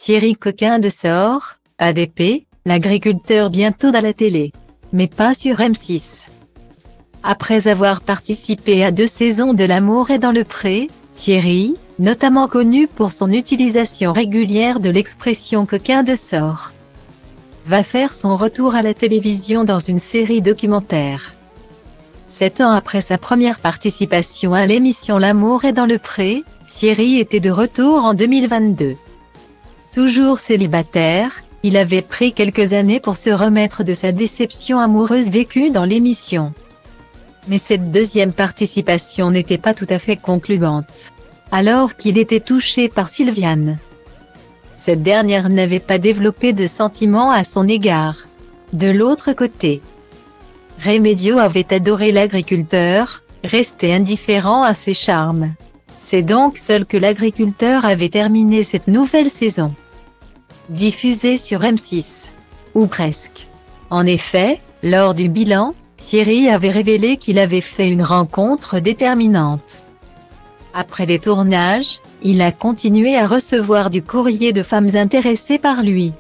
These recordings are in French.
Thierry Coquin de Sort, ADP, l'agriculteur bientôt à la télé. Mais pas sur M6. Après avoir participé à 2 saisons de L'amour est dans le pré, Thierry, notamment connu pour son utilisation régulière de l'expression coquin de sort, va faire son retour à la télévision dans une série documentaire. 7 ans après sa première participation à l'émission L'amour est dans le pré, Thierry était de retour en 2022. Toujours célibataire, il avait pris quelques années pour se remettre de sa déception amoureuse vécue dans l'émission. Mais cette deuxième participation n'était pas tout à fait concluante, alors qu'il était touché par Sylviane. Cette dernière n'avait pas développé de sentiments à son égard. De l'autre côté, Remédio avait adoré l'agriculteur, resté indifférent à ses charmes. C'est donc seul que l'agriculteur avait terminé cette nouvelle saison, diffusée sur M6. Ou presque. En effet, lors du bilan, Thierry avait révélé qu'il avait fait une rencontre déterminante. Après les tournages, il a continué à recevoir du courrier de femmes intéressées par lui.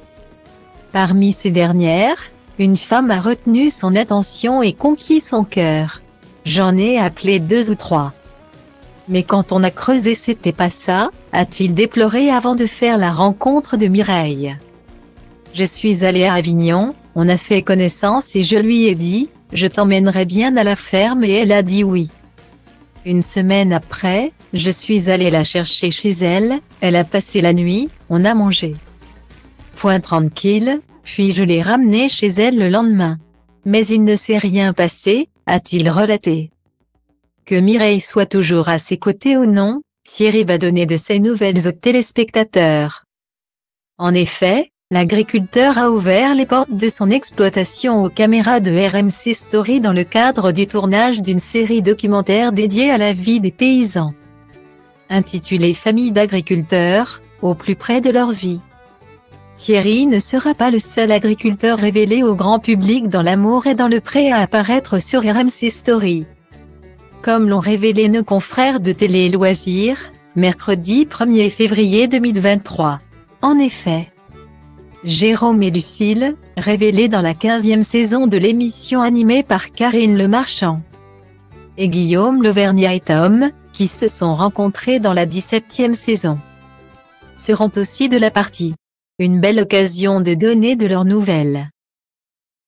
Parmi ces dernières, une femme a retenu son attention et conquis son cœur. J'en ai appelé 2 ou 3. Mais quand on a creusé, c'était pas ça, a-t-il déploré avant de faire la rencontre de Mireille. Je suis allé à Avignon, on a fait connaissance et je lui ai dit, je t'emmènerai bien à la ferme et elle a dit oui. Une semaine après, je suis allé la chercher chez elle, elle a passé la nuit, on a mangé. Point tranquille, puis je l'ai ramenée chez elle le lendemain. Mais il ne s'est rien passé, a-t-il relaté. Que Mireille soit toujours à ses côtés ou non, Thierry va donner de ses nouvelles aux téléspectateurs. En effet, l'agriculteur a ouvert les portes de son exploitation aux caméras de RMC Story dans le cadre du tournage d'une série documentaire dédiée à la vie des paysans, intitulée Famille d'agriculteurs, au plus près de leur vie. Thierry ne sera pas le seul agriculteur révélé au grand public dans L'amour est dans le pré à apparaître sur RMC Story. Comme l'ont révélé nos confrères de Télé Loisirs, mercredi 1er février 2023. En effet, Jérôme et Lucille, révélés dans la 15e saison de l'émission animée par Karine Le Marchand, et Guillaume Lauvergnat et Tom, qui se sont rencontrés dans la 17e saison, seront aussi de la partie. Une belle occasion de donner de leurs nouvelles.